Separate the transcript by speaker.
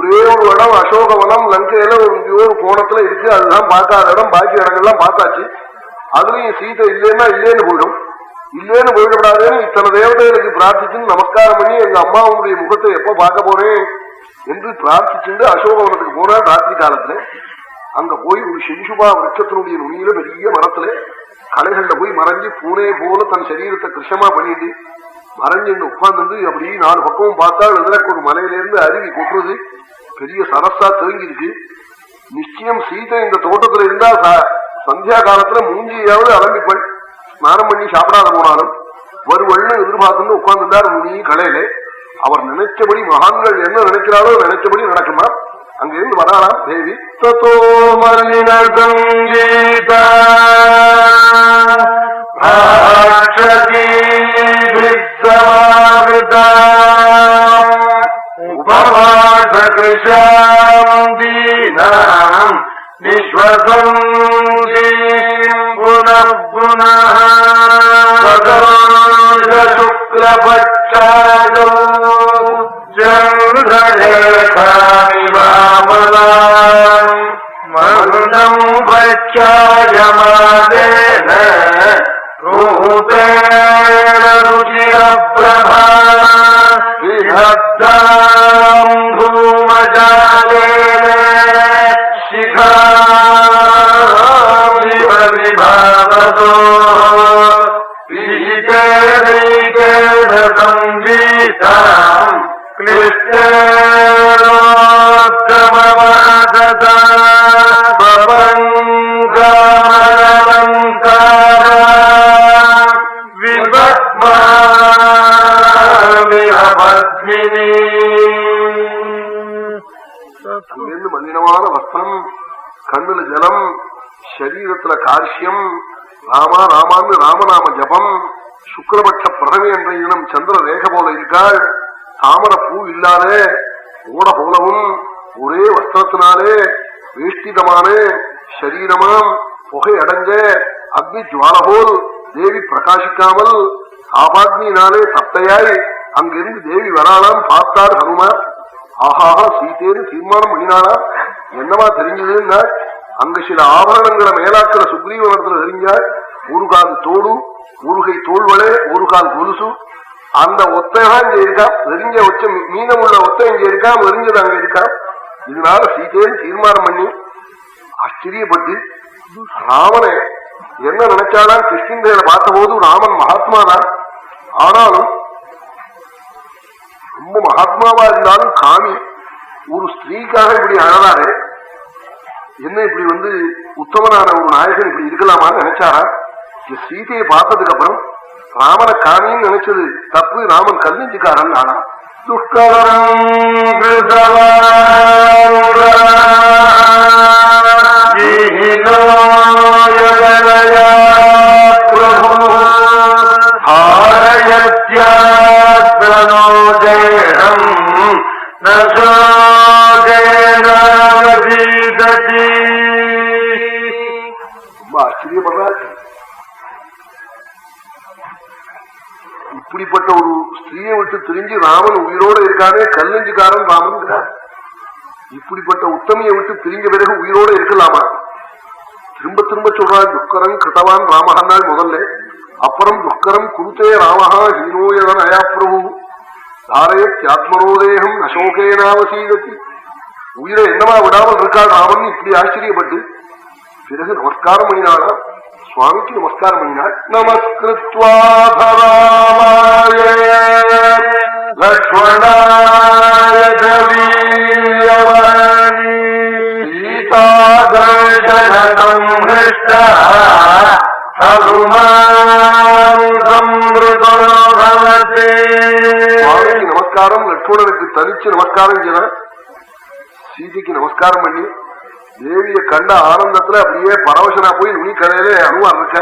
Speaker 1: ஒரே ஒரு இடம் அசோகவனம் லங்கையில ஒரு கோணத்துல இருக்கு. அதுதான் பார்க்காத இடம். பாக்கி இடங்கள்லாம் பார்த்தாச்சு. அதுலயும் சீதை இல்லைன்னா இல்லேன்னு போயிடும். இல்லேன்னு போயிடப்படாதேன்னு இத்தனை தேவதைகளுக்கு பிரார்த்திச்சுன்னு நமஸ்காரம் பண்ணி எங்க அம்மாவுடைய முகத்தை எப்ப பார்க்க போறேன் என்று பிரார்த்திச்சுட்டு அசோகவனத்துக்கு போனார். ராத்திரி காலத்துல அங்க போய் ஒரு சிம்சுபா விரட்சத்தினுடைய நுனியில பெரிய மரத்துல கலைகள்ல போய் மறைஞ்சு பூனே போல தன் சரீரத்தை கிருஷ்ணமா பண்ணிட்டு மறைஞ்சு உட்கார்ந்து அப்படி 4 பக்கமும் பார்த்தா எதிரக்கு ஒரு மலையிலிருந்து அருவி கொட்டுறது பெரிய சரஸா தேங்கிருக்கு. நிச்சயம் சீதை இந்த தோட்டத்துல இருந்தா சந்தியா காலத்துல மூஞ்சியாவது அலம்பிப்பள் ஸ்நானம் பண்ணி சாப்பிடாத போனாலும் வருவள்னு எதிர்பார்த்துன்னு உட்கார்ந்துட்டார் முனி கலையில. அவர் நினைச்சபடி மகான்கள் என்ன நினைக்கிறாரோ நினைச்சபடி நடக்குமா. அங்கிருந்து வராளாம் தேவி. ததோ மல்லினல் சங்கீதா உபவாசகிருஷாம் தீனாம் நிஸ்வசம் புனః புனः சுக்லபட்சாதோ சந்திரரேகாமிவாமலாம் மருதம் பட்சாயமாதேன ரூபேண ருச்சிரப்ரபா விஹத்தாம் தூமஜாலேன சிகாமிவ விபாவதோ விஹிதேனைகேன சங்கீதாம் கிளிஷ்டேனோத்தமவாததா பவங்காமலங்காரா விபத்மாவிஹபத்மினி. அங்கிருந்து மலினமான வஸ்திரம், கண்ணுல ஜலம், சரீரத்துல கார்ஷ்யம், ராமா ராமான்னு ராமநாம ஜபம், சுக்லபட்ச பிரதமை என்ற இனம் சந்திர ரேக போல இருக்காள். தாமர பூ இல்லாத ஓட போலவும் ஒரே வஸ்திரத்தினாலே வேஷ்டிதமான சரீரமாம் புகை அடைஞ்ச அக்னி ஜுவால போல் தேவி பிரகாசிக்காமல் ஆபாக்னியினாலே தத்தையாய் அங்கிருந்து தேவி வராளாம். பார்த்தார் ஹனுமார். ஆஹாஹா சீதேன்னு தீர்மானம் பண்ணினாளா. என்னவா தெரிஞ்சதுன்னா அங்க சில ஆபரணங்களை மேலாக்கிற சுக்ரீவனத்துல தெரிஞ்சாள். ஒரு கால் தோடு, ஒரு கை தோல்வளே, ஒரு கால் கொலுசு. அந்த ஒத்தைதான் இங்க இருக்கான். வெறிஞ்ச ஒச்ச மீதமுள்ள ஒத்தை இங்க இருக்கான், வெறிஞ்சது அங்க இருக்கான். இதனால சீதேன்னு தீர்மானம் பண்ணி ஆச்சரியப்பட்டு ராமனை என்ன நினைச்சாலும் கிருஷ்ணந்தேல பார்த்த போது ராமன் மகாத்மா தான். ஆனாலும் ரொம்ப மகாத்மாவா இருந்தாலும் காமி ஒரு ஸ்திரீக்காக இப்படி அழறாரு. என்ன இப்படி உத்தமனான ஒரு நாயகன் இப்படி இருக்கலாமான்னு நினைச்சாரா. சீதையை பார்த்ததுக்கு அப்புறம் ராமனை காமின்னு நினைச்சது தப்பு. ராமன் கல்லிஞ்சிக்காரன் ஆனா துஷ்கரம் ரொம்ப ஆச்சரியப்படுறாரு. இப்படிப்பட்ட ஒரு ஸ்திரீயை விட்டு திரிஞ்சு ராமன் உயிரோட இருக்கானே, கல்லஞ்சிக்காரன் ராமன். இப்படிப்பட்ட உத்தமையை விட்டு பிரிஞ்ச பிறகு உயிரோட இருக்கலாமா? திரும்ப திரும்ப சொல்றான் துக்கரம் கிருத்தவான் ராமஹால் முதல்ல. அப்புறம் துக்கரம் குருத்தே ராமஹா ஹீனோயவன் அயா பிரபு தாரயத்யாத்மனோதேகம் அசோகேனாவசீதத்தி. உயிரை என்னவா விடாமல் இருக்காள் ராமன். இப்படி ஆச்சரியப்பட்டு பிறகு நமஸ்காரம் பண்ணினாளா. சுவாமிக்கு நமஸ்காரம் பண்ணினாள். நமஸ்கிருத்வாதராமாய லக்ஷ்மணாய வீரியவாணி சீதாதர்சனம் ஹிருஷ்டா ஹனுமான் சம்ருதோ பவதே. சுவாமிக்கு நமஸ்காரம், லட்சுமணனுக்கு தனிச்சு நமஸ்காரம் செய்யலாம். சீதைக்கு நமஸ்காரம் பண்ணி தேவிய கண்ட ஆனந்தத்துல அப்படியே பரவசனா போய் நுனி கடையிலே அனுமார் இருக்க.